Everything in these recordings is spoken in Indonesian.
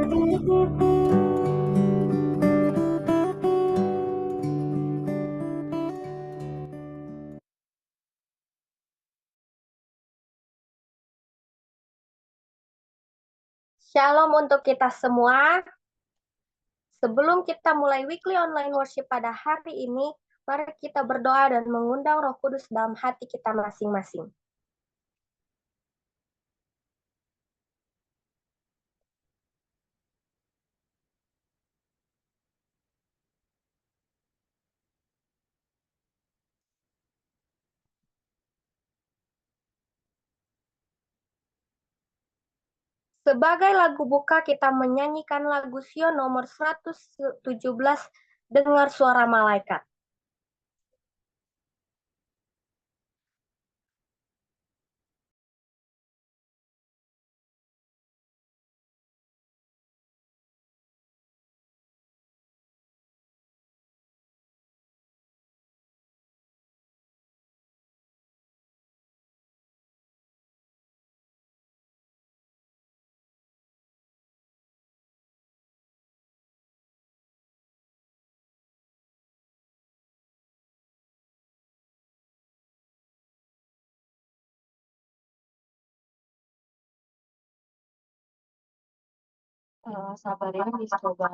Shalom untuk kita semua. Sebelum kita mulai weekly online worship pada hari ini, mari kita berdoa dan mengundang Roh Kudus dalam hati kita masing-masing. Sebagai lagu buka, kita menyanyikan lagu Sion nomor 117, Dengar Suara Malaikat. Sabar ya, dicoba.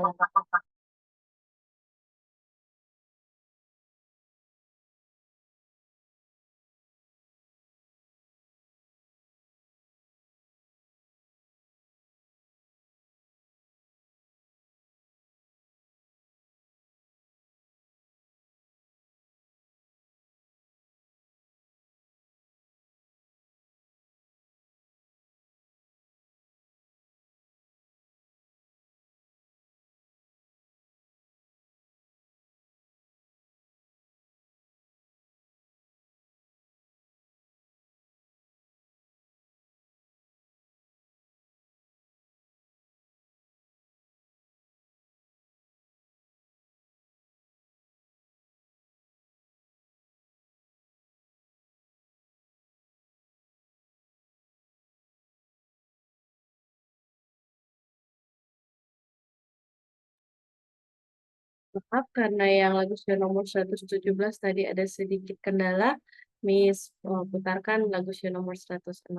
Maaf, karena yang lagu Sion nomor 117 tadi ada sedikit kendala, Miss putarkan lagu Sion nomor 116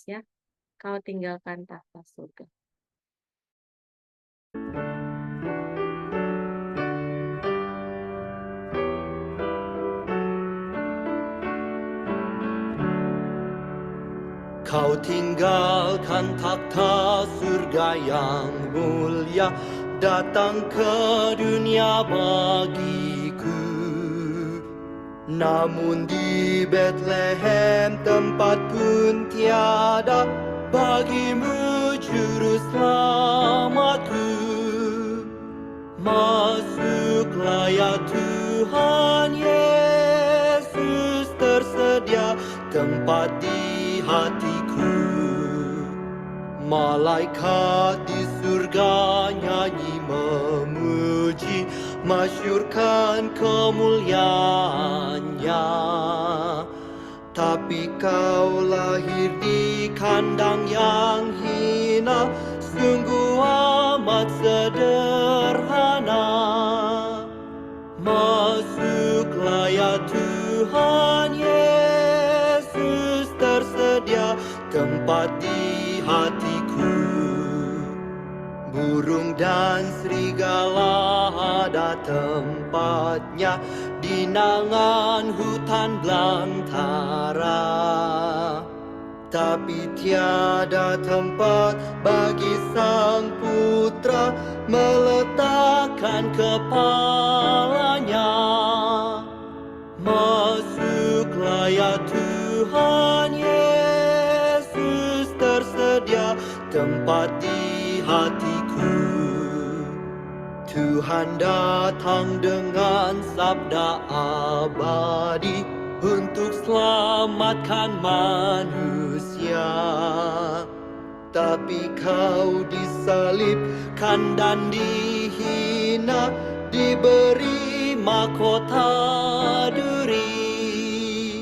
ya. Kau tinggalkan tahta surga. Kau tinggalkan takhta surga yang mulia, datang ke dunia bagiku. Namun di Bethlehem tempat pun tiada bagimu juru selamatku. Masuklah ya Tuhan Yesus, tersedia tempat di hatiku. Malaikat di surga nyanyi memuji, masyurkan kemuliaannya. Tapi kau lahir di kandang yang hina, sungguh amat sederhana. Masuklah ya Tuhan Yesus, tersedia tempat di hatiku. Burung dan serigala ada tempatnya di nangan hutan belantara. Tapi tiada tempat bagi sang putra meletakkan kepalanya. Masuklah ya Tuhan Yesus, tersedia tempat di hatiku. Tuhan datang dengan sabda abadi untuk selamatkan manusia. Tapi kau disalibkan dan dihina, diberi mahkota duri.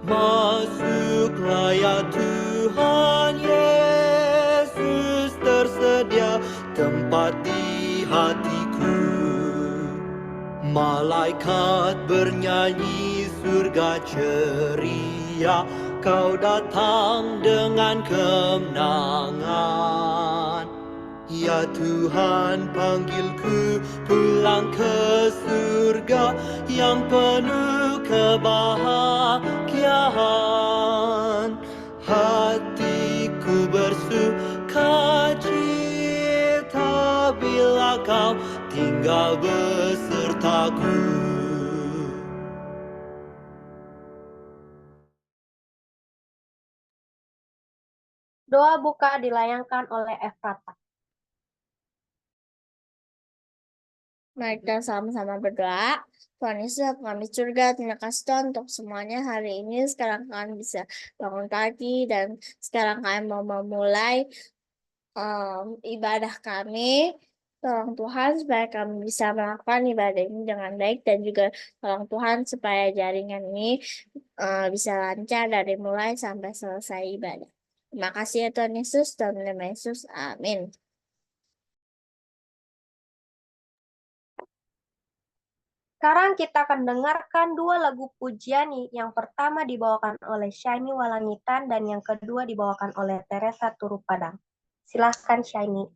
Masuklah ya Tuhan Yesus, tersedia tempat di hatiku. Malaikat bernyanyi, surga ceria, Kau datang dengan kemenangan. Ya Tuhan, panggilku pulang ke surga yang penuh kebahagiaan. Hatiku bersuka cita bila Kau tinggal besertaku. Doa buka dilayangkan oleh Efrata. Mari kita sama-sama berdoa. Tuhan Yesus, kami surga, terima kasih Tuhan untuk semuanya hari ini. Sekarang kami bisa bangun pagi dan sekarang kami mau memulai ibadah kami. Tolong Tuhan supaya kami bisa melakukan ibadah ini dengan baik dan juga tolong Tuhan supaya jaringan ini bisa lancar dari mulai sampai selesai ibadah. Terima kasih ya Tuhan Yesus, dalam nama Yesus, amin. Sekarang kita akan dengarkan dua lagu pujian. Yang pertama dibawakan oleh Shiny Walangitan dan yang kedua dibawakan oleh Teresa Turu Padang. Silahkan Shiny.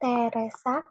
Teresa,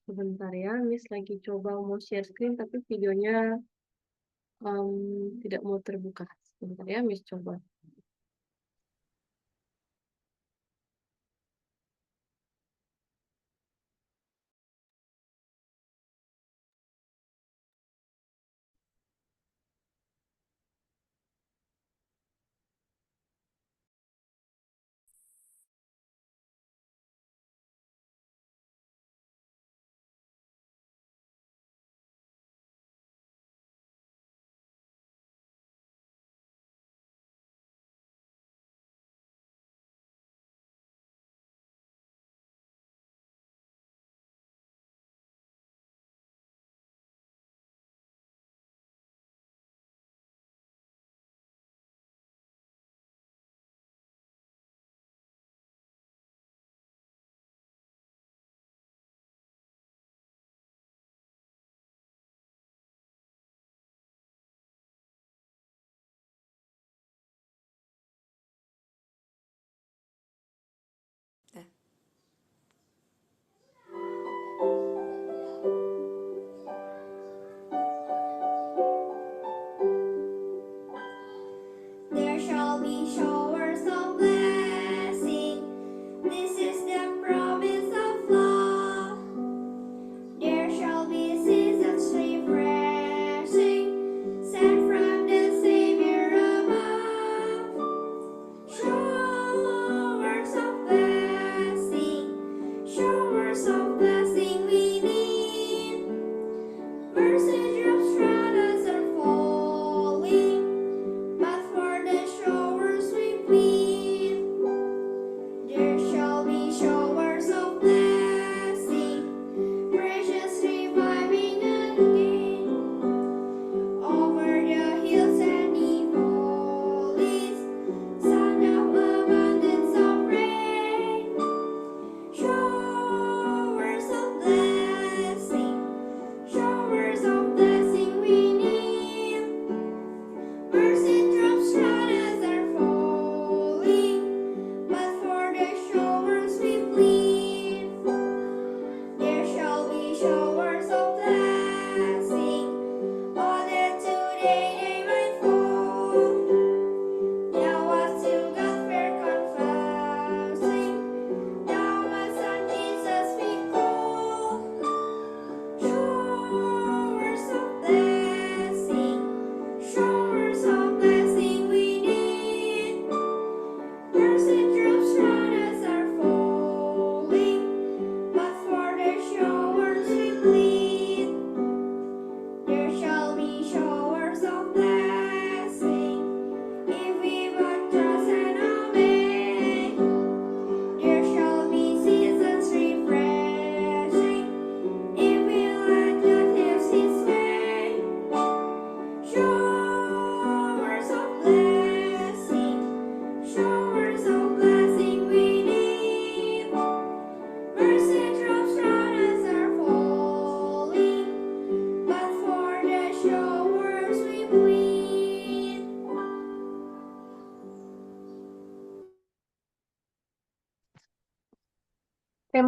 Sebentar ya, Miss lagi coba mau share screen tapi videonya tidak mau terbuka. Sebentar ya, Miss coba.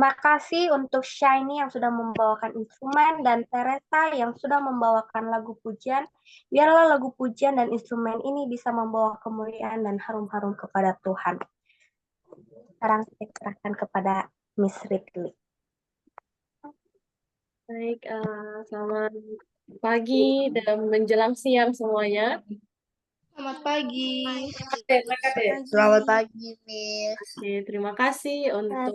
Terima kasih untuk Shiny yang sudah membawakan instrumen dan Teresa yang sudah membawakan lagu pujian. Biarlah lagu pujian dan instrumen ini bisa membawa kemuliaan dan harum-harum kepada Tuhan. Sekarang kita serahkan kepada Miss Ridley. Baik, selamat pagi dan menjelang siang semuanya. Selamat pagi. Selamat pagi, Miss. Oke, terima kasih untuk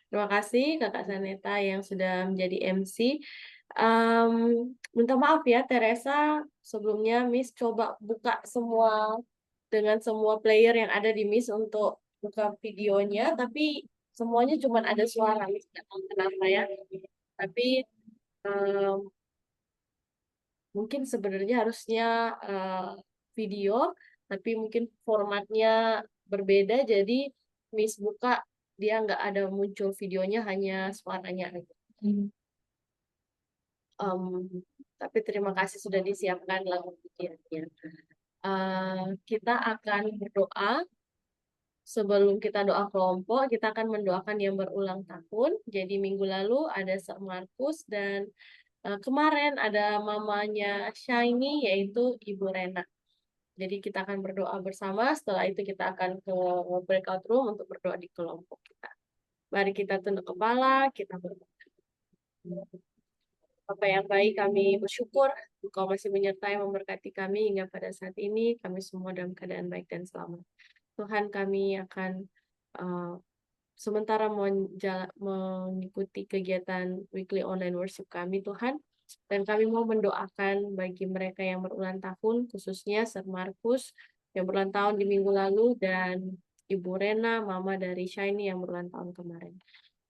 terima kasih Kakak Saneta yang sudah menjadi MC. Minta maaf ya Teresa, sebelumnya Miss coba buka dengan semua player yang ada di Miss untuk buka videonya, tapi semuanya cuma ada suara, Miss nggak tahu kenapa ya. Tapi mungkin sebenarnya harusnya video, tapi mungkin formatnya berbeda, jadi Miss buka dia nggak ada muncul videonya, hanya suaranya aja. Tapi terima kasih sudah disiapkan lagu pujiannya. Kita akan berdoa. Sebelum kita doa kelompok, kita akan mendoakan yang berulang tahun. Jadi minggu lalu ada Sir Markus dan kemarin ada mamanya Shiny, yaitu Ibu Rena. Jadi kita akan berdoa bersama, setelah itu kita akan ke breakout room untuk berdoa di kelompok kita. Mari kita tunduk kepala, kita berdoa. Bapa yang baik, kami bersyukur Engkau masih menyertai memberkati kami hingga pada saat ini, kami semua dalam keadaan baik dan selamat. Tuhan, kami akan sementara mengikuti kegiatan weekly online worship kami, Tuhan. Dan kami mau mendoakan bagi mereka yang berulang tahun, khususnya Sir Markus yang berulang tahun di minggu lalu, dan Ibu Rena, mama dari Shiny yang berulang tahun kemarin.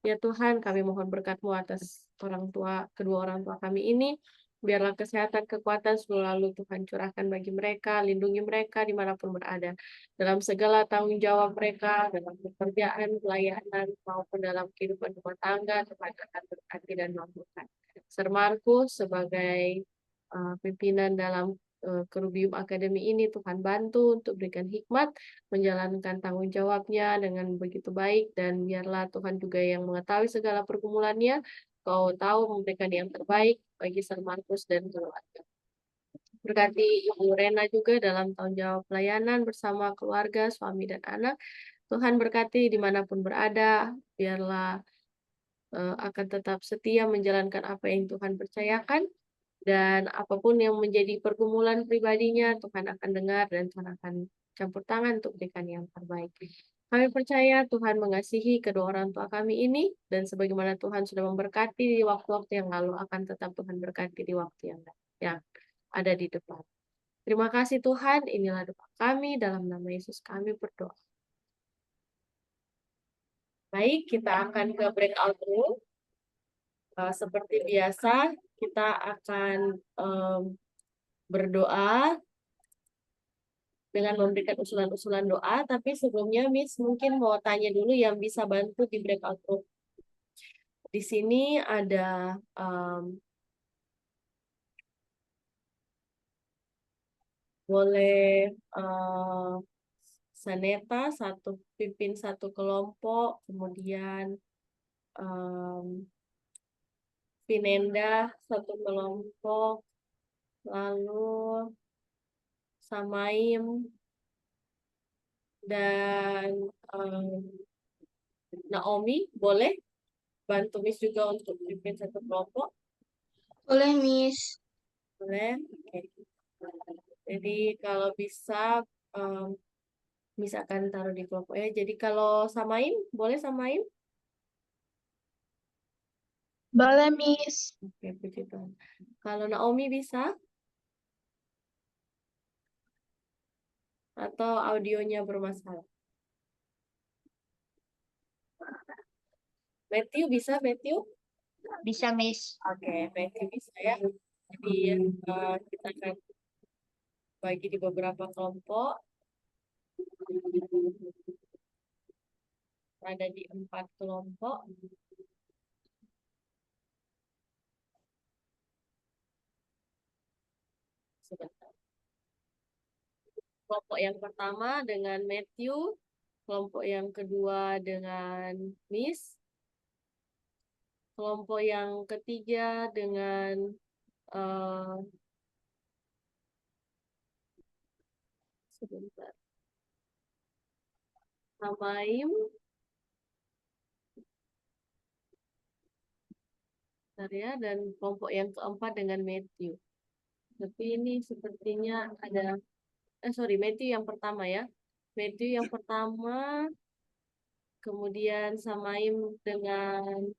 Ya Tuhan, kami mohon berkat-Mu atas kedua orang tua kami ini. Biarlah kesehatan, kekuatan selalu Tuhan curahkan bagi mereka, lindungi mereka dimanapun berada. Dalam segala tanggung jawab mereka, dalam pekerjaan, pelayanan, maupun dalam kehidupan rumah tangga, Tuhan akan berkati dan mampukan. Sir Markus sebagai pimpinan dalam Kerubium Academy ini, Tuhan bantu untuk berikan hikmat, menjalankan tanggung jawabnya dengan begitu baik, dan biarlah Tuhan juga yang mengetahui segala pergumulannya, Kau tahu memberikan yang terbaik bagi Sir Markus dan keluarga. Berkati Ibu Rena juga dalam tanggung jawab pelayanan bersama keluarga, suami dan anak. Tuhan berkati dimanapun berada, biarlah akan tetap setia menjalankan apa yang Tuhan percayakan, dan apapun yang menjadi pergumulan pribadinya, Tuhan akan dengar dan Tuhan akan campur tangan untuk berikan yang terbaik. Kami percaya Tuhan mengasihi kedua orang tua kami ini, dan sebagaimana Tuhan sudah memberkati di waktu-waktu yang lalu, akan tetap Tuhan berkati di waktu yang ada di depan. Terima kasih Tuhan, inilah doa kami, dalam nama Yesus kami berdoa. Baik, kita akan ke breakout room. Seperti biasa, kita akan berdoa dengan memberikan usulan-usulan doa, tapi sebelumnya Miss mungkin mau tanya dulu yang bisa bantu di breakout room. Di sini ada boleh Saneta pimpin satu kelompok, kemudian Vinenda satu kelompok, lalu Samaim dan Naomi boleh bantu Miss juga untuk pimpin satu kelompok. Boleh, Miss. Boleh. Oke. Jadi kalau bisa Miss akan taruh di kelompoknya. Jadi kalau Samaim boleh Samaim? Boleh, Miss. Oke, puji Tuhan. Kalau Naomi bisa? Atau audionya bermasalah? Matthew bisa, Matthew? Bisa, Miss. Oke, Matthew bisa ya. Jadi kita akan bagi di beberapa kelompok. Ada di 4 kelompok. Sebentar. Kelompok yang pertama dengan Matthew, kelompok yang kedua dengan Miss, kelompok yang ketiga dengan sebentar, Samaim, bentar ya, dan kelompok yang keempat dengan Matthew. Tapi ini sepertinya ada, Matthew yang pertama ya. Matthew yang pertama, kemudian Samaim dengan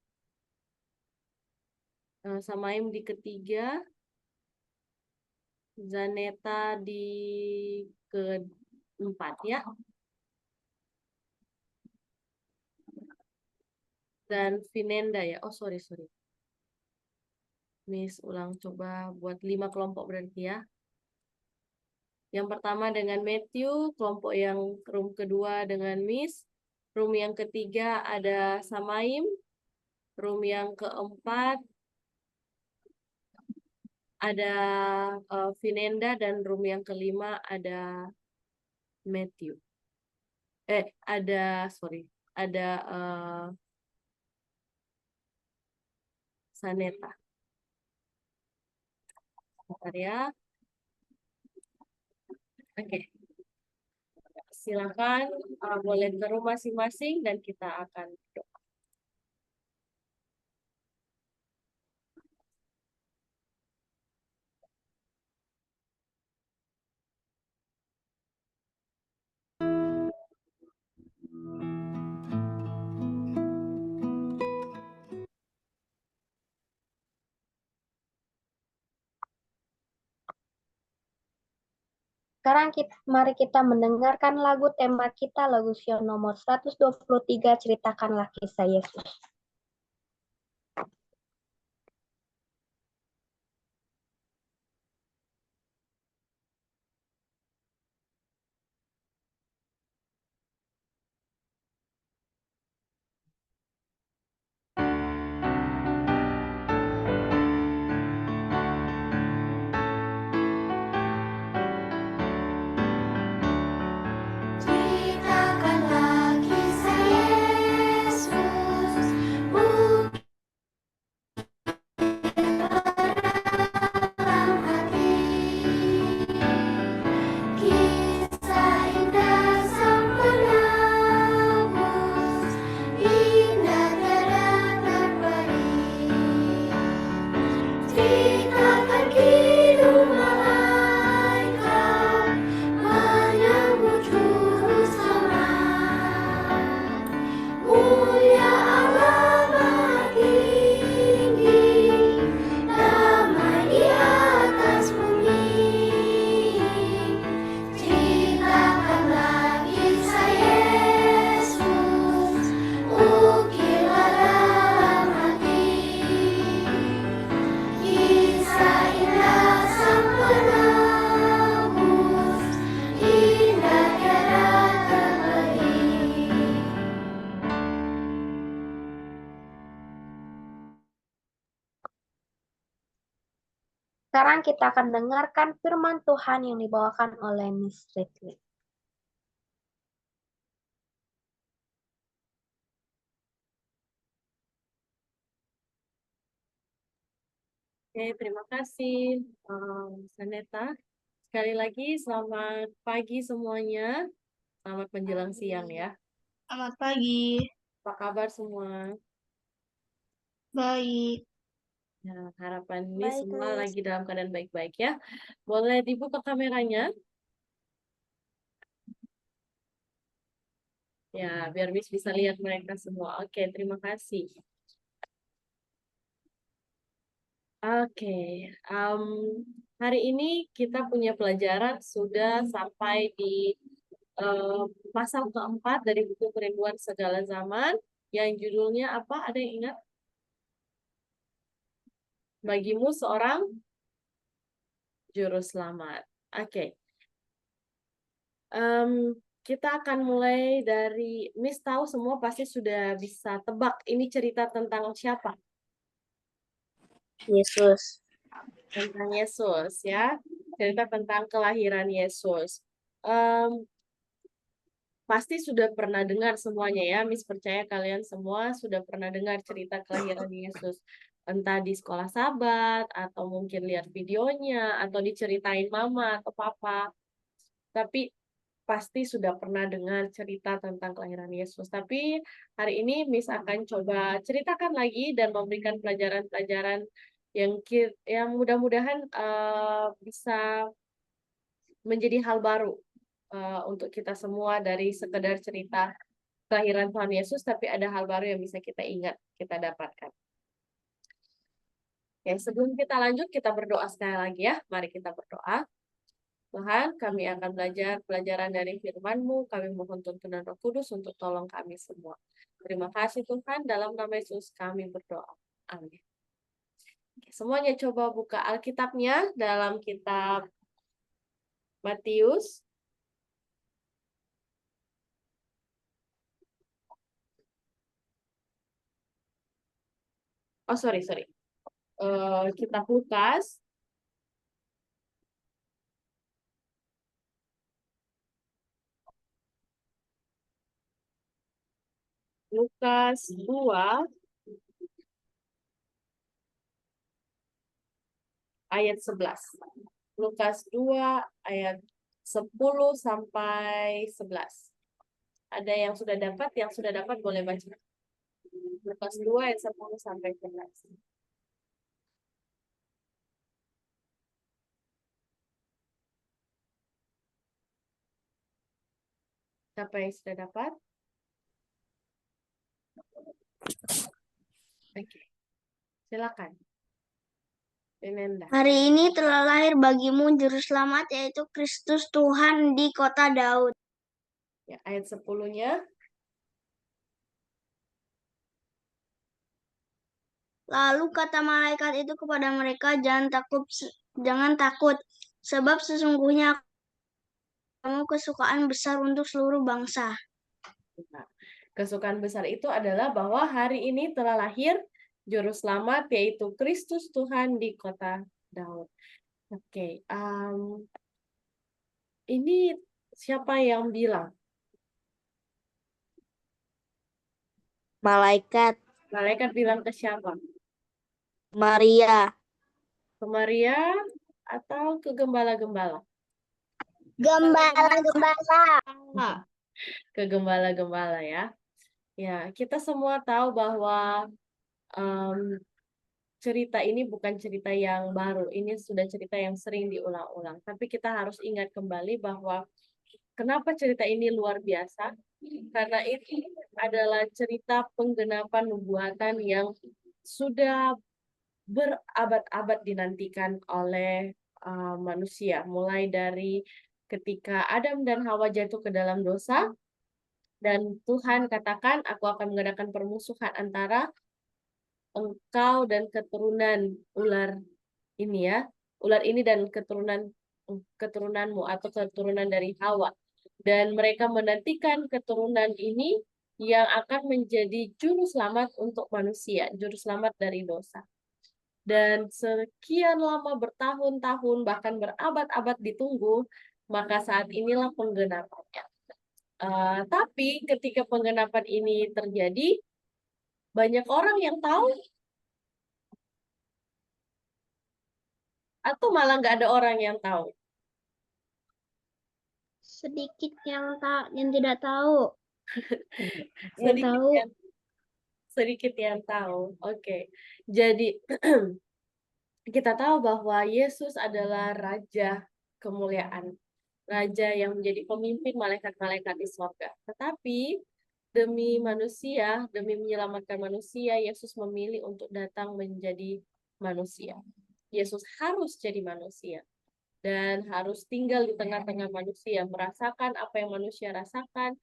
Samaim di ketiga, Zaneta di keempat ya. Dan Vinenda ya. Oh, sorry. Miss ulang coba buat 5 kelompok berarti ya. Yang pertama dengan Matthew, kelompok yang room kedua dengan Miss, room yang ketiga ada Samaim, room yang keempat ada Vinenda, dan room yang kelima ada Matthew. Ada Saneta. Bentar ya. Oke. Silakan boleh ke room masing-masing dan kita akan berdoa. Sekarang mari kita mendengarkan lagu tema kita, lagu Sion nomor 123, Ceritakanlah Kisah Yesus. Ceritakanlah kisah Yesus, dalam hati, kisah indah sang penebus, indah tiada terperi. Ceritakan kidung malaikat menyambut juru selamat. Mulia Allah Maha Tinggi, damai di atas bumi. Ceritakanlah kisah Yesus, ukirlah dalam hati, kisah indah sang penebus, indah tiada terperi. Sekarang kita akan dengarkan firman Tuhan yang dibawakan oleh Miss Ridley. Oke, terima kasih Saneta. Sekali lagi selamat pagi semuanya. Selamat menjelang siang ya. Selamat pagi. Apa kabar semua? Baik. Ya, harapan ini Baik, semua Miss. lagi dalam keadaan baik-baik ya. Boleh dibuka kameranya? Ya, biar Miss bisa lihat mereka semua. Oke, terima kasih. Oke, hari ini kita punya pelajaran sudah sampai di pasal keempat dari buku Kerinduan Segala Zaman, yang judulnya apa? Ada yang ingat? Bagimu seorang juru selamat. Oke. Kita akan mulai dari, Miss tahu semua pasti sudah bisa tebak ini cerita tentang siapa? Yesus. Tentang Yesus ya. Cerita tentang kelahiran Yesus. pasti sudah pernah dengar semuanya ya. Miss percaya kalian semua sudah pernah dengar cerita kelahiran Yesus. Entah di sekolah sahabat, atau mungkin lihat videonya, atau diceritain mama atau papa. Tapi pasti sudah pernah dengar cerita tentang kelahiran Yesus. Tapi hari ini Miss akan coba ceritakan lagi dan memberikan pelajaran-pelajaran yang mudah-mudahan bisa menjadi hal baru untuk kita semua dari sekedar cerita kelahiran Tuhan Yesus, tapi ada hal baru yang bisa kita ingat, kita dapatkan. Oke, sebelum kita lanjut, kita berdoa sekali lagi ya. Mari kita berdoa. Tuhan, kami akan belajar pelajaran dari firman-Mu. Kami mohon tuntunan Roh Kudus untuk tolong kami semua. Terima kasih Tuhan, dalam nama Yesus kami berdoa. Amin. Oke, semuanya coba buka Alkitabnya dalam kitab Matius. Oh, sorry. Kitab Lukas. Lukas 2 ayat 11. Lukas 2 ayat 10 sampai 11. Ada yang sudah dapat boleh baca. Lukas 2 ayat 10 sampai 11. Siapa yang sudah dapat? Oke. Silakan. Renenda. Hari ini telah lahir bagimu Juru Selamat, yaitu Kristus Tuhan di kota Daud. Ya, ayat 10-nya. Lalu kata malaikat itu kepada mereka, jangan takut, sebab sesungguhnya kamu kesukaan besar untuk seluruh bangsa. Nah, kesukaan besar itu adalah bahwa hari ini telah lahir Juru Selamat, yaitu Kristus Tuhan di kota Daud. Oke, ini siapa yang bilang? Malaikat Malaikat bilang ke siapa? Maria. Ke Maria atau ke gembala-gembala? Gembala. Ke gembala-gembala ya. Ya, kita semua tahu bahwa cerita ini bukan cerita yang baru. Ini sudah cerita yang sering diulang-ulang. Tapi kita harus ingat kembali bahwa kenapa cerita ini luar biasa? Karena ini adalah cerita penggenapan nubuatan yang sudah berabad-abad dinantikan oleh manusia. Mulai dari ketika Adam dan Hawa jatuh ke dalam dosa, dan Tuhan katakan, aku akan mengadakan permusuhan antara engkau dan keturunan ular ini ya. Ular ini dan keturunanmu atau keturunan dari Hawa. Dan mereka menantikan keturunan ini yang akan menjadi juru selamat untuk manusia, juru selamat dari dosa. Dan sekian lama bertahun-tahun, bahkan berabad-abad ditunggu, maka saat inilah penggenapannya. Tapi ketika penggenapan ini terjadi, banyak orang yang tahu, atau malah nggak ada orang yang tahu. Sedikit yang tidak tahu. Sedikit yang tahu. Oke. Jadi kita tahu bahwa Yesus adalah Raja kemuliaan. Raja yang menjadi pemimpin malaikat-malaikat di surga. Tetapi demi manusia, demi menyelamatkan manusia, Yesus memilih untuk datang menjadi manusia. Yesus harus jadi manusia dan harus tinggal di tengah-tengah manusia, merasakan apa yang manusia rasakan,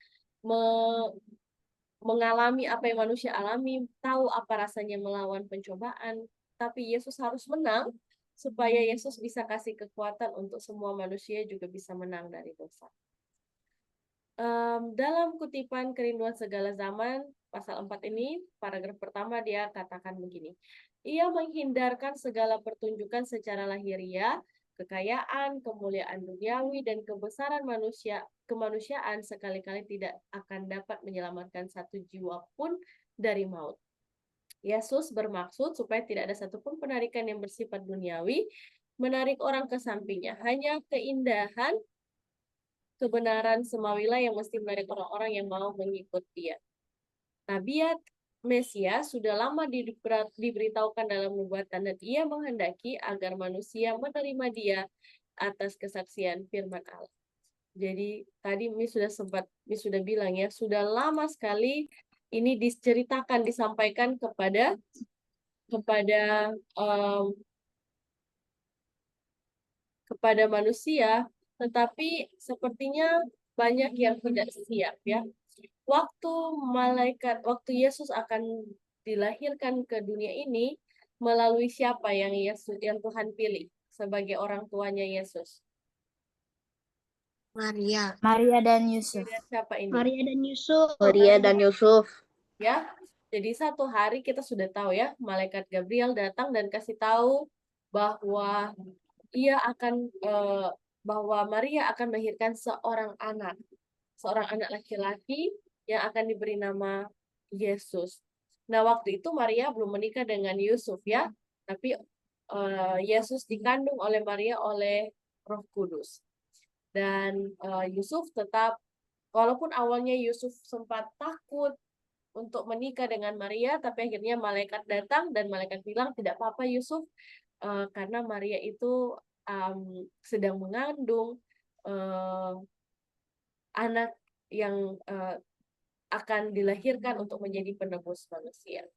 mengalami apa yang manusia alami, tahu apa rasanya melawan pencobaan. Tapi Yesus harus menang supaya Yesus bisa kasih kekuatan untuk semua manusia juga bisa menang dari dosa. Dalam kutipan Kerinduan Segala Zaman, pasal 4 ini, paragraf pertama dia katakan begini. Ia menghindarkan segala pertunjukan secara lahiriah kekayaan, kemuliaan duniawi, dan kebesaran kemanusiaan sekali-kali tidak akan dapat menyelamatkan satu jiwa pun dari maut. Yesus bermaksud supaya tidak ada satupun penarikan yang bersifat duniawi, menarik orang ke sampingnya. Hanya keindahan, kebenaran semawilah yang mesti menarik orang-orang yang mau mengikut dia. Nabiat Mesias sudah lama diberitahukan dalam nubuatan dan ia menghendaki agar manusia menerima dia atas kesaksian firman Allah. Jadi tadi Mi sudah bilang ya, sudah lama sekali ini diceritakan, disampaikan kepada manusia, tetapi sepertinya banyak yang tidak siap ya. Waktu Yesus akan dilahirkan ke dunia ini, melalui siapa yang Tuhan pilih sebagai orang tuanya Yesus? Maria. Maria dan Yusuf. Siapa ini? Maria dan Yusuf. Maria dan Yusuf. Ya, jadi satu hari kita sudah tahu ya, malaikat Gabriel datang dan kasih tahu bahwa bahwa Maria akan melahirkan seorang anak laki-laki yang akan diberi nama Yesus. Nah, waktu itu Maria belum menikah dengan Yusuf ya, tapi Yesus dikandung oleh Maria oleh Roh Kudus. Dan Yusuf tetap, walaupun awalnya Yusuf sempat takut untuk menikah dengan Maria, tapi akhirnya malaikat datang dan malaikat bilang, tidak apa-apa Yusuf, karena Maria itu sedang mengandung anak yang akan dilahirkan untuk menjadi penebus manusia.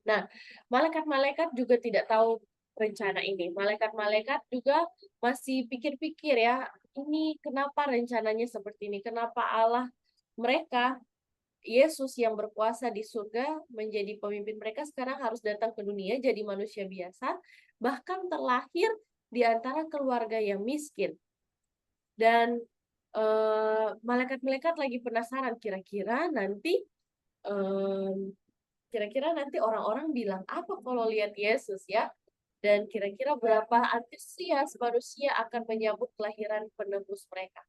Nah, malaikat-malaikat juga tidak tahu rencana ini. Malaikat-malaikat juga masih pikir-pikir ya, ini kenapa rencananya seperti ini? Kenapa Allah mereka, Yesus yang berkuasa di surga menjadi pemimpin mereka, sekarang harus datang ke dunia jadi manusia biasa, bahkan terlahir di antara keluarga yang miskin. Dan malaikat-malaikat lagi penasaran, kira-kira nanti orang-orang bilang apa kalau lihat Yesus ya, dan kira-kira berapa antusias manusia akan menyambut kelahiran penebus mereka.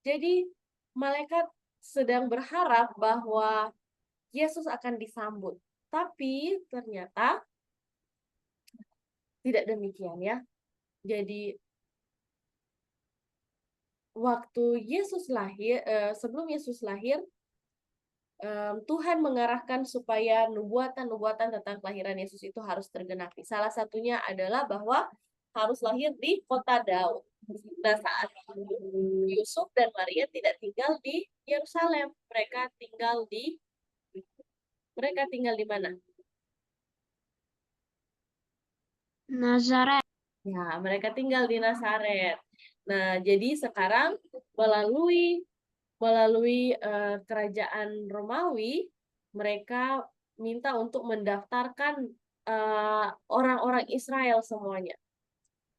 Jadi malaikat sedang berharap bahwa Yesus akan disambut, tapi ternyata tidak demikian ya. Jadi waktu Yesus lahir, sebelum Yesus lahir, Tuhan mengarahkan supaya nubuatan-nubuatan tentang kelahiran Yesus itu harus tergenapi. Salah satunya adalah bahwa harus lahir di kota Daud. Nah, saat Yusuf dan Maria tidak tinggal di Yerusalem, mereka tinggal di mana? Nazaret. Ya, mereka tinggal di Nazaret. Nah, jadi sekarang melalui kerajaan Romawi, mereka minta untuk mendaftarkan orang-orang Israel semuanya.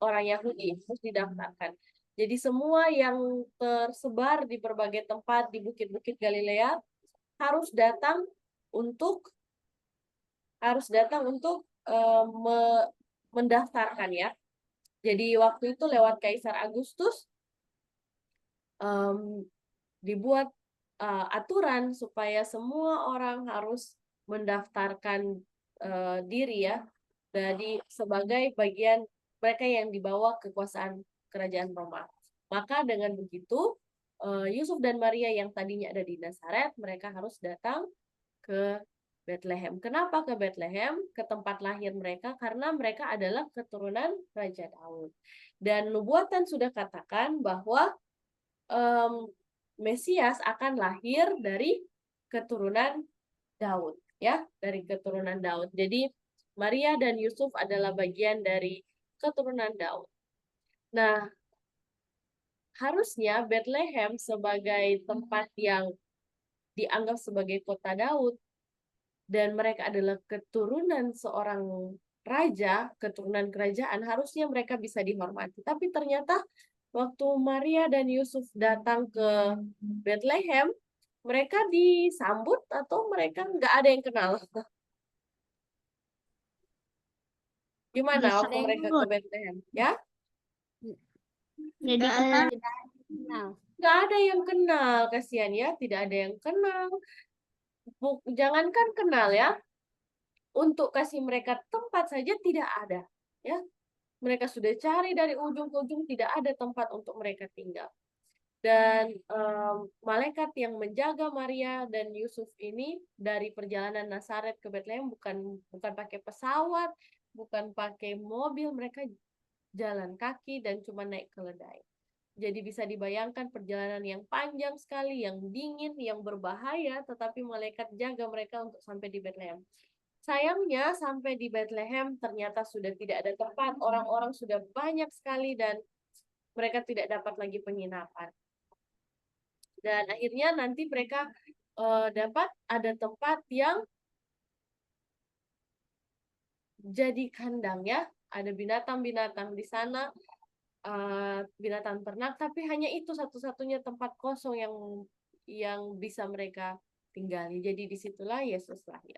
Orang Yahudi harus didaftarkan. Jadi semua yang tersebar di berbagai tempat di bukit-bukit Galilea harus datang untuk mendaftarkan ya. Jadi waktu itu lewat Kaisar Agustus dibuat aturan supaya semua orang harus mendaftarkan diri ya, jadi sebagai bagian mereka yang dibawa kekuasaan kerajaan Roma. Maka dengan begitu Yusuf dan Maria yang tadinya ada di Nazaret, mereka harus datang ke Bethlehem. Kenapa ke Bethlehem? Ke tempat lahir mereka, karena mereka adalah keturunan Raja Daud. Dan nubuatan sudah katakan bahwa Mesias akan lahir dari keturunan Daud, ya, dari keturunan Daud. Jadi Maria dan Yusuf adalah bagian dari keturunan Daud. Nah, harusnya Bethlehem sebagai tempat yang dianggap sebagai kota Daud, dan mereka adalah keturunan seorang raja, keturunan kerajaan, harusnya mereka bisa dihormati. Tapi ternyata waktu Maria dan Yusuf datang ke Bethlehem, mereka disambut atau mereka nggak ada yang kenal? Gimana waktu mereka ke Bethlehem? Ya, Jadi kenal. Nggak ada yang kenal, kasihan ya, tidak ada yang kenal. Jangankan kenal ya, untuk kasih mereka tempat saja tidak ada. Ya, mereka sudah cari dari ujung ke ujung, tidak ada tempat untuk mereka tinggal. Dan malaikat yang menjaga Maria dan Yusuf ini dari perjalanan Nazaret ke Bethlehem bukan pakai pesawat, bukan pakai mobil, mereka jalan kaki dan cuma naik keledai. Jadi bisa dibayangkan perjalanan yang panjang sekali, yang dingin, yang berbahaya, tetapi malaikat jaga mereka untuk sampai di Bethlehem. Sayangnya sampai di Bethlehem ternyata sudah tidak ada tempat, orang-orang sudah banyak sekali dan mereka tidak dapat lagi penginapan. Dan akhirnya nanti mereka dapat ada tempat yang jadi kandang ya, ada binatang-binatang di sana, binatang ternak, tapi hanya itu satu-satunya tempat kosong yang bisa mereka tinggali. Jadi disitulah Yesus lahir.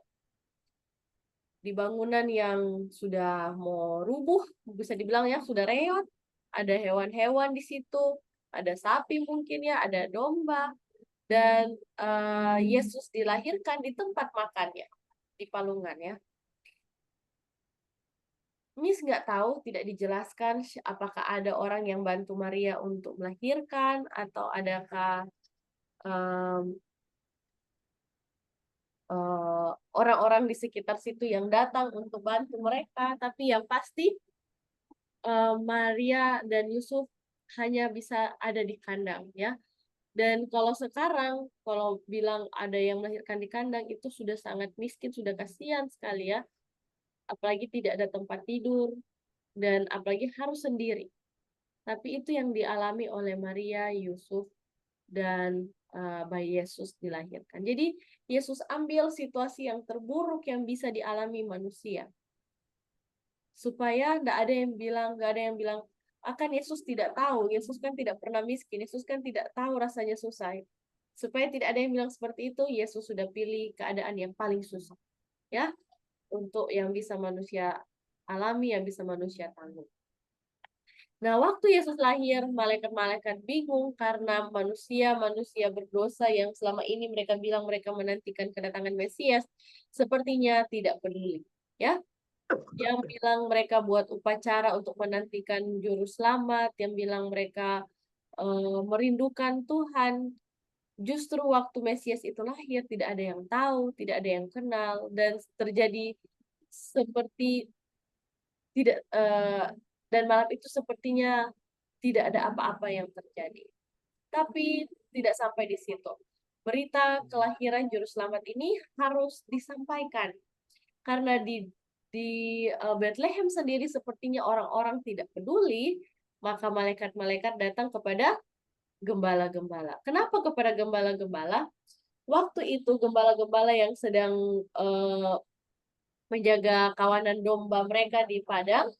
Di bangunan yang sudah mau rubuh, bisa dibilang ya sudah reot, ada hewan-hewan di situ, ada sapi mungkin ya, ada domba. Dan Yesus dilahirkan di tempat makannya, di palungan ya. Miss nggak tahu, tidak dijelaskan apakah ada orang yang bantu Maria untuk melahirkan, atau adakah orang-orang di sekitar situ yang datang untuk bantu mereka. Tapi yang pasti Maria dan Yusuf hanya bisa ada di kandang ya. Dan kalau sekarang, kalau bilang ada yang melahirkan di kandang, itu sudah sangat miskin, sudah kasihan sekali ya. Apalagi tidak ada tempat tidur, dan apalagi harus sendiri. Tapi itu yang dialami oleh Maria, Yusuf, dan bayi Yesus dilahirkan. Jadi Yesus ambil situasi yang terburuk yang bisa dialami manusia. Supaya nggak ada yang bilang, akan Yesus tidak tahu, Yesus kan tidak pernah miskin, Yesus kan tidak tahu rasanya susah. Supaya tidak ada yang bilang seperti itu, Yesus sudah pilih keadaan yang paling susah. Ya, untuk yang bisa manusia alami, yang bisa manusia tanggung. Nah, waktu Yesus lahir, malaikat-malaikat bingung karena manusia berdosa yang selama ini mereka bilang mereka menantikan kedatangan Mesias, sepertinya tidak peduli. Ya, yang bilang mereka buat upacara untuk menantikan juru selamat, yang bilang mereka merindukan Tuhan. Justru waktu Mesias itu lahir, tidak ada yang tahu, tidak ada yang kenal, dan terjadi seperti tidak dan malam itu sepertinya tidak ada apa-apa yang terjadi. Tapi tidak sampai di situ. Berita kelahiran juru selamat ini harus disampaikan karena di Bethlehem sendiri sepertinya orang-orang tidak peduli, maka malaikat-malaikat datang kepada gembala-gembala. Kenapa kepada gembala-gembala? Waktu itu gembala-gembala yang sedang menjaga kawanan domba mereka di padang,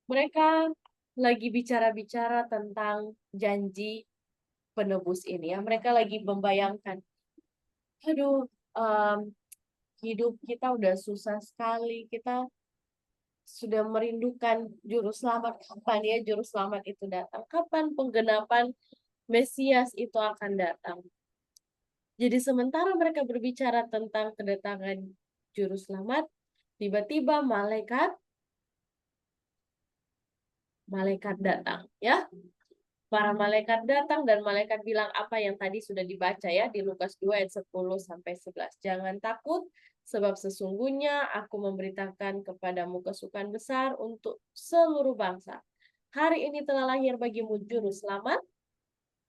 mereka lagi bicara-bicara tentang janji penebus ini ya. Mereka lagi membayangkan, aduh, hidup kita udah susah sekali, kita sudah merindukan juru selamat. Kapan ya juru selamat itu datang? Kapan penggenapan Mesias itu akan datang? Jadi sementara mereka berbicara tentang kedatangan juru selamat, tiba-tiba malaikat datang ya. Para malaikat datang dan malaikat bilang apa yang tadi sudah dibaca ya di Lukas 2 ayat 10 sampai 11. Jangan takut, sebab sesungguhnya aku memberitakan kepadamu kesukaan besar untuk seluruh bangsa. Hari ini telah lahir bagimu juru selamat,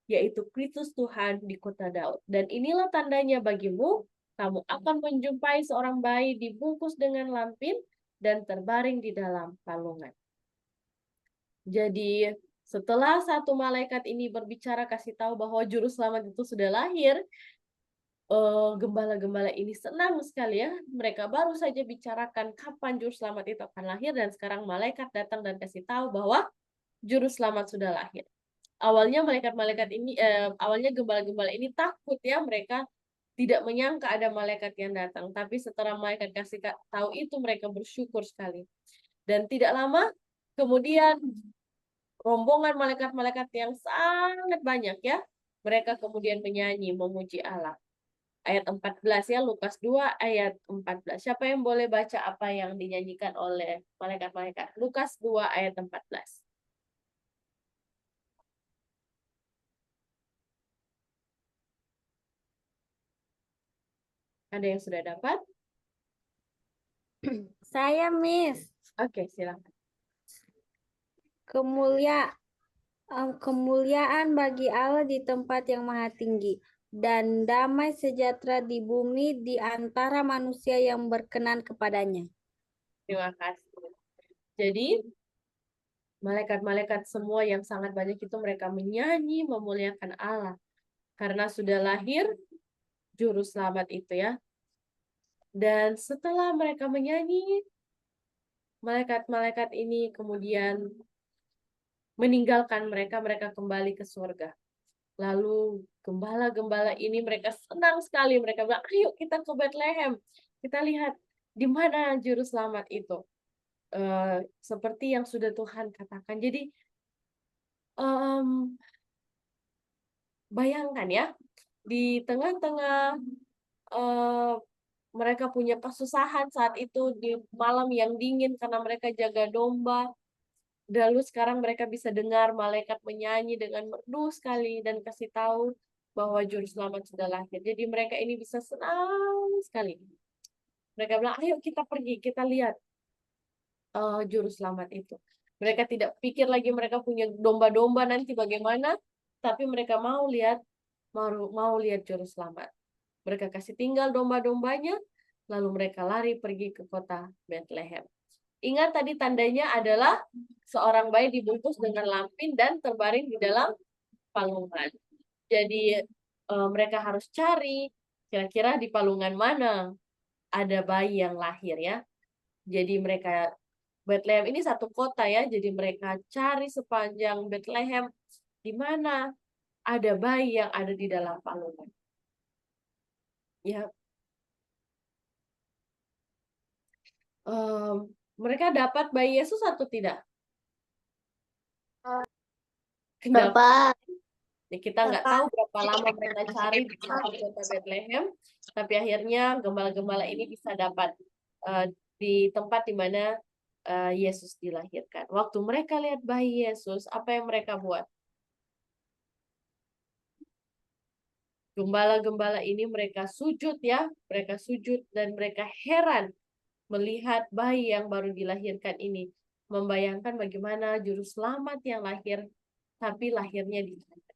yaitu Kristus Tuhan di kota Daud. Dan inilah tandanya bagimu, kamu akan menjumpai seorang bayi dibungkus dengan lampin dan terbaring di dalam palungan. Jadi setelah satu malaikat ini berbicara kasih tahu bahwa juru selamat itu sudah lahir, gembala-gembala ini senang sekali ya. Mereka baru saja bicarakan kapan juru selamat itu akan lahir, dan sekarang malaikat datang dan kasih tahu bahwa juru selamat sudah lahir. Awalnya awalnya gembala-gembala ini takut ya, mereka tidak menyangka ada malaikat yang datang. Tapi setelah malaikat kasih tahu itu, mereka bersyukur sekali. Dan tidak lama kemudian rombongan malaikat-malaikat yang sangat banyak ya. Mereka kemudian menyanyi memuji Allah. Ayat 14 ya, Lukas 2 ayat 14. Siapa yang boleh baca apa yang dinyanyikan oleh malaikat-malaikat? Lukas 2 ayat 14. Ada yang sudah dapat? Saya, Miss. Oke, silakan. Kemuliaan bagi Allah di tempat yang maha tinggi, dan damai sejahtera di bumi di antara manusia yang berkenan kepadanya. Terima kasih. Jadi, malaikat-malaikat semua yang sangat banyak itu mereka menyanyi memuliakan Allah. Karena sudah lahir juru selamat itu ya. Dan setelah mereka menyanyi, malaikat-malaikat ini kemudian meninggalkan mereka, mereka kembali ke surga. Lalu gembala-gembala ini mereka senang sekali, mereka bilang, ayo kita ke Bethlehem, kita lihat di mana juru selamat itu. Seperti yang sudah Tuhan katakan. Jadi bayangkan ya, di tengah-tengah mereka punya kesusahan saat itu di malam yang dingin karena mereka jaga domba. Lalu sekarang mereka bisa dengar malaikat menyanyi dengan merdu sekali dan kasih tahu bahwa juru selamat sudah lahir. Jadi mereka ini bisa senang sekali. Mereka bilang, ayo kita pergi, kita lihat juru selamat itu. Mereka tidak pikir lagi mereka punya domba-domba nanti bagaimana, tapi mereka mau lihat juru selamat. Mereka kasih tinggal domba-dombanya, lalu mereka lari pergi ke kota Bethlehem. Ingat tadi tandanya adalah seorang bayi dibungkus dengan lampin dan terbaring di dalam palungan. Jadi mereka harus cari kira-kira di palungan mana ada bayi yang lahir ya. Jadi mereka Bethlehem ini satu kota ya, jadi mereka cari sepanjang Bethlehem di mana ada bayi yang ada di dalam palungan. Ya, mereka dapat bayi Yesus atau tidak? Dapat. Ya, kita nggak tahu berapa lama mereka cari di kota Bethlehem, tapi akhirnya gembala-gembala ini bisa dapat di tempat di mana Yesus dilahirkan. Waktu mereka lihat bayi Yesus, apa yang mereka buat? Gembala-gembala ini mereka sujud ya, mereka sujud dan mereka heran melihat bayi yang baru dilahirkan ini. Membayangkan bagaimana juru selamat yang lahir, tapi lahirnya di sana.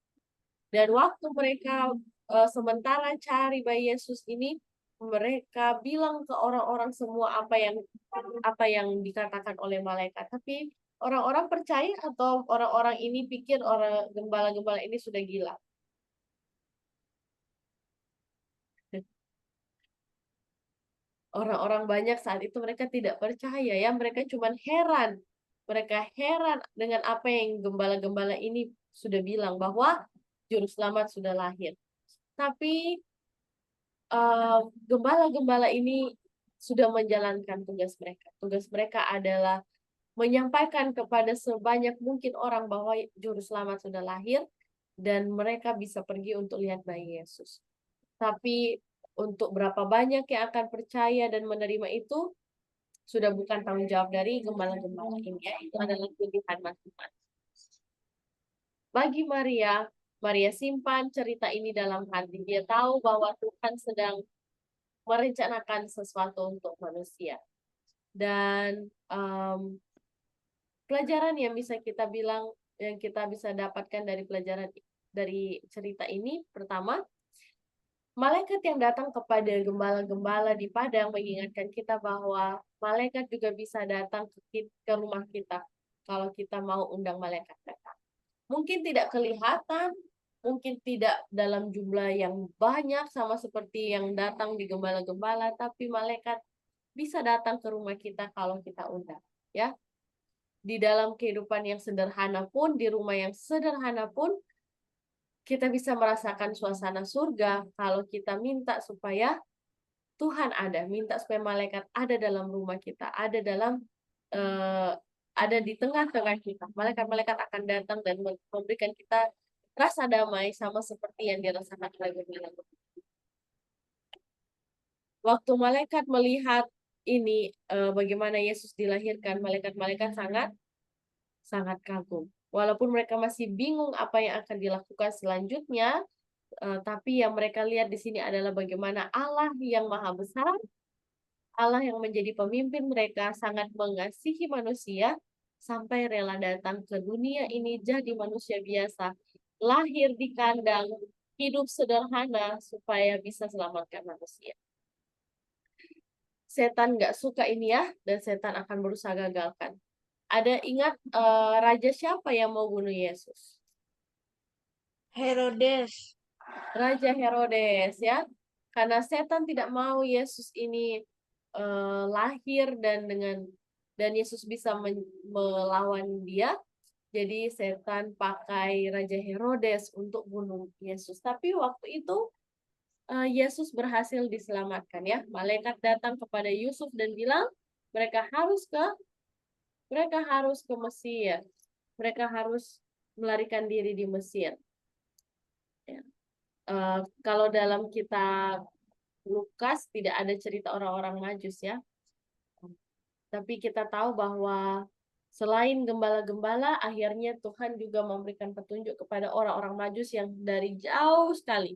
Dan waktu mereka sementara cari bayi Yesus ini, mereka bilang ke orang-orang semua apa yang dikatakan oleh malaikat. Tapi orang-orang percaya atau orang-orang ini pikir orang gembala-gembala ini sudah gila? Orang-orang banyak saat itu mereka tidak percaya ya, mereka cuma heran. Mereka heran dengan apa yang gembala-gembala ini sudah bilang bahwa juru selamat sudah lahir. Tapi gembala-gembala ini sudah menjalankan tugas mereka. Tugas mereka adalah menyampaikan kepada sebanyak mungkin orang bahwa juru selamat sudah lahir dan mereka bisa pergi untuk lihat bayi Yesus. Tapi untuk berapa banyak yang akan percaya dan menerima itu sudah bukan tanggung jawab dari gembala-gembala ini ya. Itu adalah pilihan masing-masing. Bagi Maria, Maria simpan cerita ini dalam hati. Dia tahu bahwa Tuhan sedang merencanakan sesuatu untuk manusia. Dan pelajaran yang bisa kita bilang, yang kita bisa dapatkan dari pelajaran dari cerita ini, pertama, malaikat yang datang kepada gembala-gembala di padang mengingatkan kita bahwa malaikat juga bisa datang ke rumah kita kalau kita mau undang malaikat datang. Mungkin tidak kelihatan, mungkin tidak dalam jumlah yang banyak sama seperti yang datang di gembala-gembala, tapi malaikat bisa datang ke rumah kita kalau kita undang, ya. Di dalam kehidupan yang sederhana pun, di rumah yang sederhana pun, kita bisa merasakan suasana surga kalau kita minta supaya Tuhan ada, minta supaya malaikat ada dalam rumah kita, ada di tengah-tengah kita. Malaikat-malaikat akan datang dan memberikan kita rasa damai sama seperti yang dirasakan oleh gembala. Waktu malaikat melihat ini bagaimana Yesus dilahirkan, malaikat-malaikat sangat kagum. Walaupun mereka masih bingung apa yang akan dilakukan selanjutnya, tapi yang mereka lihat di sini adalah bagaimana Allah yang maha besar, Allah yang menjadi pemimpin mereka sangat mengasihi manusia sampai rela datang ke dunia ini jadi manusia biasa, lahir di kandang, hidup sederhana supaya bisa selamatkan manusia. Setan nggak suka ini ya, dan setan akan berusaha gagalkan. Ada ingat raja siapa yang mau bunuh Yesus? Herodes. Raja Herodes ya, karena setan tidak mau Yesus ini lahir dan Yesus bisa melawan dia, jadi setan pakai Raja Herodes untuk bunuh Yesus. Tapi waktu itu Yesus berhasil diselamatkan ya. Malaikat datang kepada Yusuf dan bilang mereka harus ke Mesir, mereka harus melarikan diri di Mesir. Ya. Kalau dalam kitab Lukas tidak ada cerita orang-orang Majus ya. Tapi kita tahu bahwa selain gembala-gembala, akhirnya Tuhan juga memberikan petunjuk kepada orang-orang Majus yang dari jauh sekali.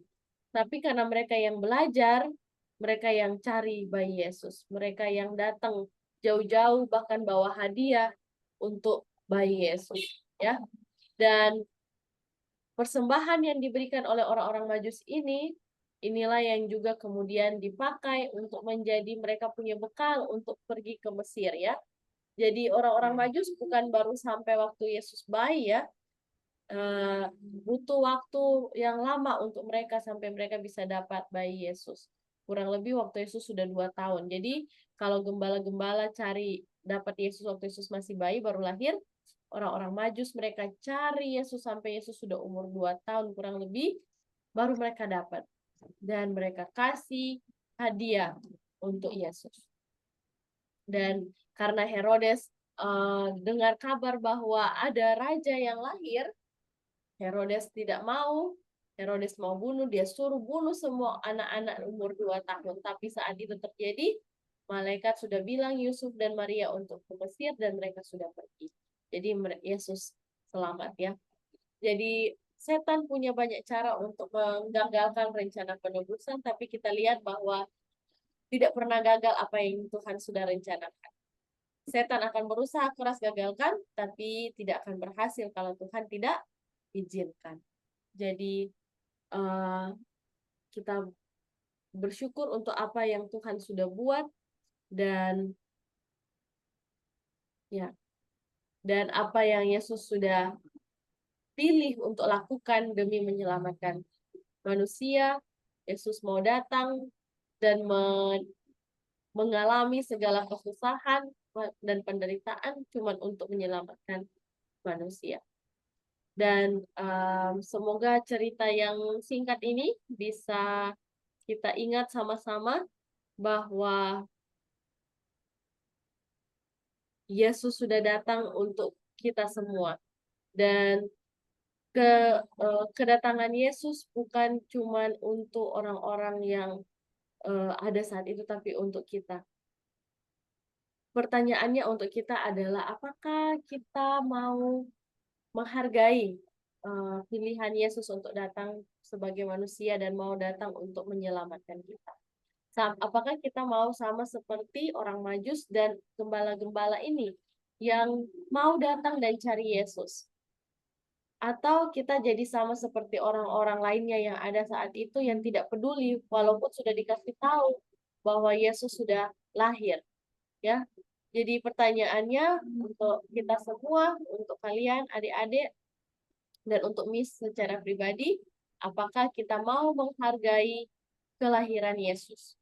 Tapi karena mereka yang belajar, mereka yang cari bayi Yesus, mereka yang datang jauh-jauh bahkan bawa hadiah untuk bayi Yesus, ya. Dan persembahan yang diberikan oleh orang-orang Majus ini, inilah yang juga kemudian dipakai untuk menjadi mereka punya bekal untuk pergi ke Mesir ya. Jadi orang-orang Majus bukan baru sampai waktu Yesus bayi ya, butuh waktu yang lama untuk mereka sampai mereka bisa dapat bayi Yesus. Kurang lebih waktu Yesus sudah 2 tahun. Jadi kalau gembala-gembala cari dapat Yesus waktu Yesus masih bayi baru lahir, orang-orang Majus mereka cari Yesus sampai Yesus sudah umur 2 tahun kurang lebih, baru mereka dapat. Dan mereka kasih hadiah untuk Yesus. Dan karena Herodes dengar kabar bahwa ada raja yang lahir, Herodes tidak mau. Herodes mau bunuh, dia suruh bunuh semua anak-anak umur 2 tahun. Tapi saat itu terjadi, malaikat sudah bilang Yusuf dan Maria untuk ke Mesir dan mereka sudah pergi. Jadi Yesus selamat ya. Jadi setan punya banyak cara untuk menggagalkan rencana penebusan, tapi kita lihat bahwa tidak pernah gagal apa yang Tuhan sudah rencanakan. Setan akan berusaha keras gagalkan, tapi tidak akan berhasil kalau Tuhan tidak izinkan. Jadi kita bersyukur untuk apa yang Tuhan sudah buat dan apa yang Yesus sudah pilih untuk lakukan demi menyelamatkan manusia. Yesus mau datang dan mengalami segala kesusahan dan penderitaan cuma untuk menyelamatkan manusia. Dan semoga cerita yang singkat ini bisa kita ingat sama-sama bahwa Yesus sudah datang untuk kita semua. Dan kedatangan Yesus bukan cuma untuk orang-orang yang ada saat itu, tapi untuk kita. Pertanyaannya untuk kita adalah apakah kita mau menghargai pilihan Yesus untuk datang sebagai manusia dan mau datang untuk menyelamatkan kita. Apakah kita mau sama seperti orang Majus dan gembala-gembala ini yang mau datang dan cari Yesus? Atau kita jadi sama seperti orang-orang lainnya yang ada saat itu yang tidak peduli walaupun sudah dikasih tahu bahwa Yesus sudah lahir, ya. Jadi pertanyaannya untuk kita semua, untuk kalian adik-adik dan untuk Miss secara pribadi, apakah kita mau menghargai kelahiran Yesus?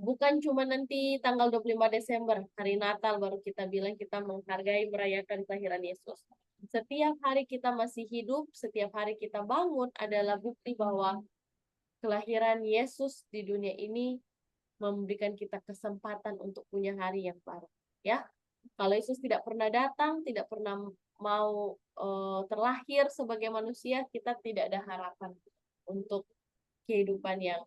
Bukan cuma nanti tanggal 25 Desember, hari Natal baru kita bilang kita menghargai merayakan kelahiran Yesus. Setiap hari kita masih hidup, setiap hari kita bangun adalah bukti bahwa kelahiran Yesus di dunia ini memberikan kita kesempatan untuk punya hari yang baru, ya. Kalau Yesus tidak pernah datang, tidak pernah mau terlahir sebagai manusia, kita tidak ada harapan untuk kehidupan yang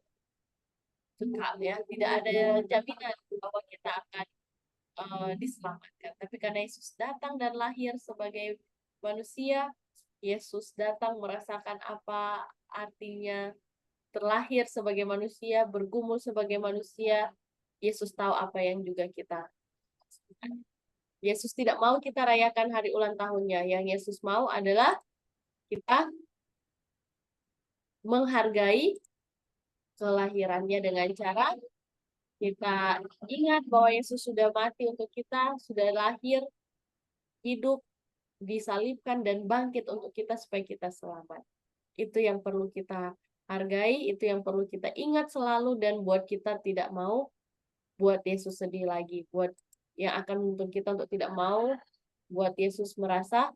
kekal ya. Tidak ada jaminan bahwa kita akan diselamatkan. Tapi karena Yesus datang dan lahir sebagai manusia, Yesus datang merasakan apa artinya terlahir sebagai manusia, bergumul sebagai manusia. Yesus tahu apa yang juga kita rasakan. Yesus tidak mau kita rayakan hari ulang tahunnya. Yang Yesus mau adalah kita menghargai kelahirannya dengan cara kita ingat bahwa Yesus sudah mati untuk kita, sudah lahir, hidup, disalibkan, dan bangkit untuk kita supaya kita selamat. Itu yang perlu kita hargai, itu yang perlu kita ingat selalu, dan buat kita tidak mau buat Yesus sedih lagi, buat yang akan menuntun kita untuk tidak mau buat Yesus merasa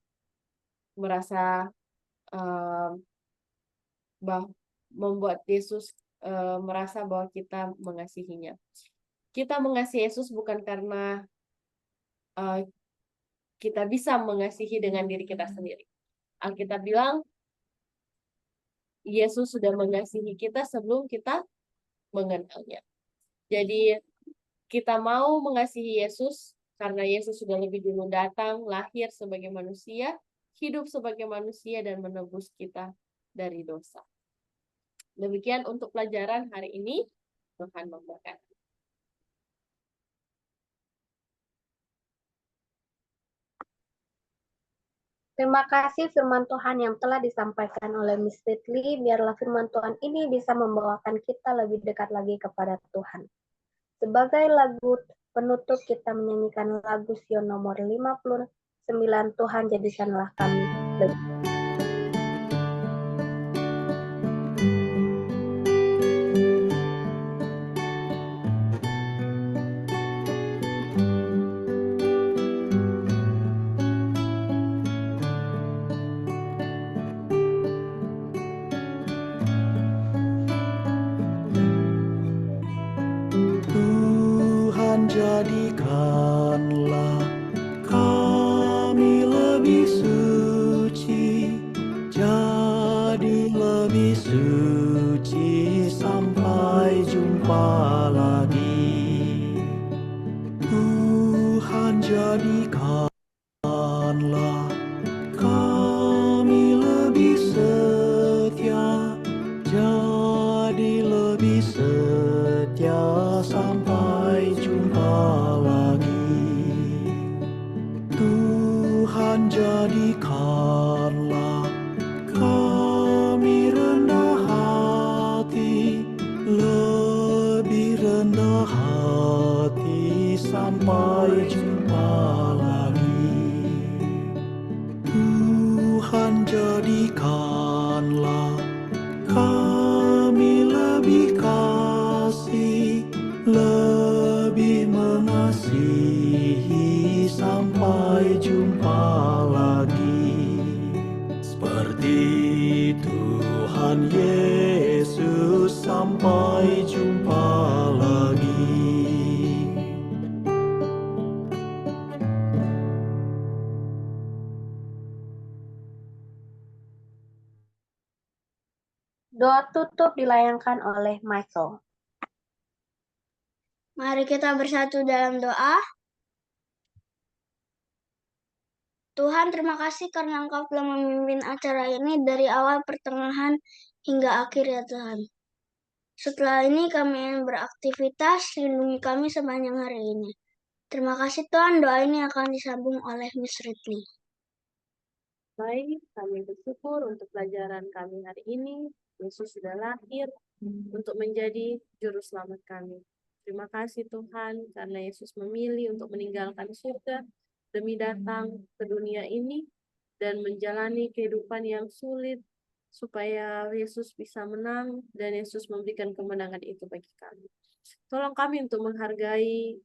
membuat Yesus merasa bahwa kita mengasihinya. Kita mengasihi Yesus bukan karena kita bisa mengasihi dengan diri kita sendiri. Alkitab bilang Yesus sudah mengasihi kita sebelum kita mengenalnya. Jadi kita mau mengasihi Yesus karena Yesus sudah lebih dulu datang, lahir sebagai manusia, hidup sebagai manusia, dan menebus kita dari dosa. Demikian untuk pelajaran hari ini. Tuhan memberkati. Terima kasih firman Tuhan yang telah disampaikan oleh Miss Ridley. Biarlah firman Tuhan ini bisa membawakan kita lebih dekat lagi kepada Tuhan. Sebagai lagu penutup, kita menyanyikan lagu Sion nomor 59, Tuhan jadikanlah kami lebih. Tuhan jadikanlah kami lebih suci, jadi lebih suci sampai jumpa lagi. Tuhan jadikanlah kami lebih setia, jadi lebih setia sampai jumpa lagi. Tuhan jadikanlah kami rendah hati, lebih rendah hati sampai jumpa lagi. Tuhan jadikanlah kami lebih kasih, lebih mengasihi sampai jumpa lagi. Seperti Tuhan Yesus sampai jumpa lagi. Doa tutup dilayangkan oleh Michael. Mari kita bersatu dalam doa. Tuhan, terima kasih karena Engkau telah memimpin acara ini dari awal, pertengahan, hingga akhir ya Tuhan. Setelah ini kami ingin beraktivitas, lindungi kami sepanjang hari ini. Terima kasih Tuhan, doa ini akan disambung oleh Miss Ridley. Baik, kami bersyukur untuk pelajaran kami hari ini. Yesus sudah lahir untuk menjadi juru selamat kami. Terima kasih Tuhan, karena Yesus memilih untuk meninggalkan surga demi datang ke dunia ini dan menjalani kehidupan yang sulit supaya Yesus bisa menang dan Yesus memberikan kemenangan itu bagi kami. Tolong kami untuk menghargai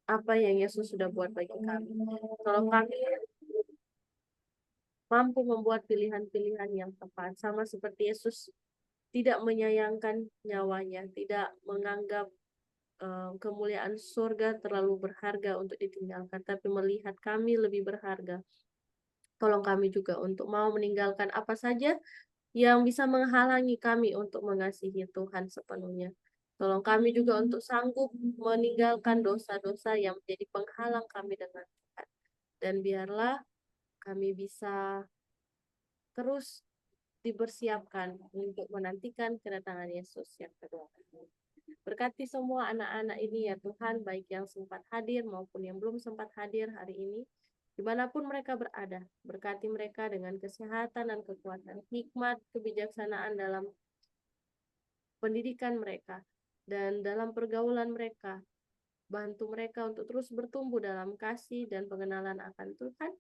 apa yang Yesus sudah buat bagi kami. Tolong kami mampu membuat pilihan-pilihan yang tepat, sama seperti Yesus tidak menyayangkan nyawanya, tidak menganggap kemuliaan surga terlalu berharga untuk ditinggalkan, tapi melihat kami lebih berharga. Tolong kami juga untuk mau meninggalkan apa saja yang bisa menghalangi kami untuk mengasihi Tuhan sepenuhnya. Tolong kami juga untuk sanggup meninggalkan dosa-dosa yang menjadi penghalang kami dengan Tuhan. Dan biarlah kami bisa terus dipersiapkan untuk menantikan kedatangan Yesus yang kedua kali. Berkati semua anak-anak ini ya Tuhan, baik yang sempat hadir maupun yang belum sempat hadir hari ini, dimanapun mereka berada. Berkati mereka dengan kesehatan dan kekuatan, hikmat, kebijaksanaan dalam pendidikan mereka, dan dalam pergaulan mereka. Bantu mereka untuk terus bertumbuh dalam kasih dan pengenalan akan Tuhan.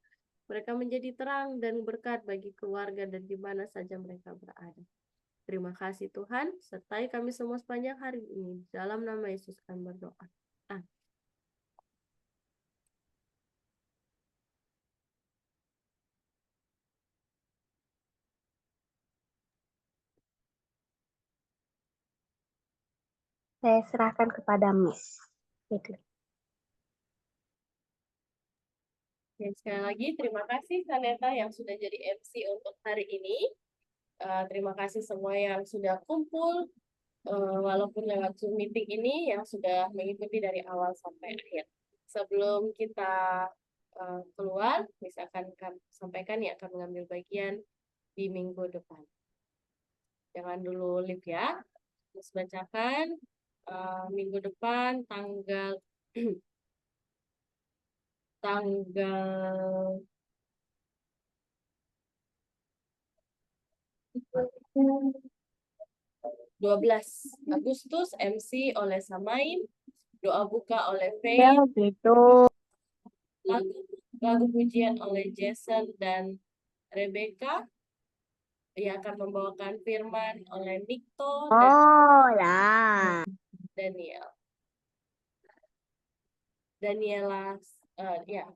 Mereka menjadi terang dan berkat bagi keluarga dan di mana saja mereka berada. Terima kasih Tuhan, sertai kami semua sepanjang hari ini. Dalam nama Yesus kami berdoa. Amin. Saya serahkan kepada Miss. Gitu. Dan sekali lagi terima kasih Saneta yang sudah jadi MC untuk hari ini. Terima kasih semua yang sudah kumpul, walaupun lewat Zoom meeting ini, yang sudah mengikuti dari awal sampai akhir. Sebelum kita keluar, misalkan kami sampaikan yang akan mengambil bagian di minggu depan. Jangan dulu live ya. Terus bacakan minggu depan tanggal 12 Agustus MC oleh Samain, doa buka oleh Faith, lagu pujian oleh Jason dan Rebecca, yang akan membawakan firman oleh Nikto dan Daniel. Daniela,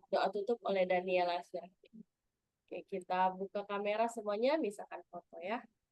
doa tutup oleh Daniela. Oke, kita buka kamera semuanya, misalkan foto ya.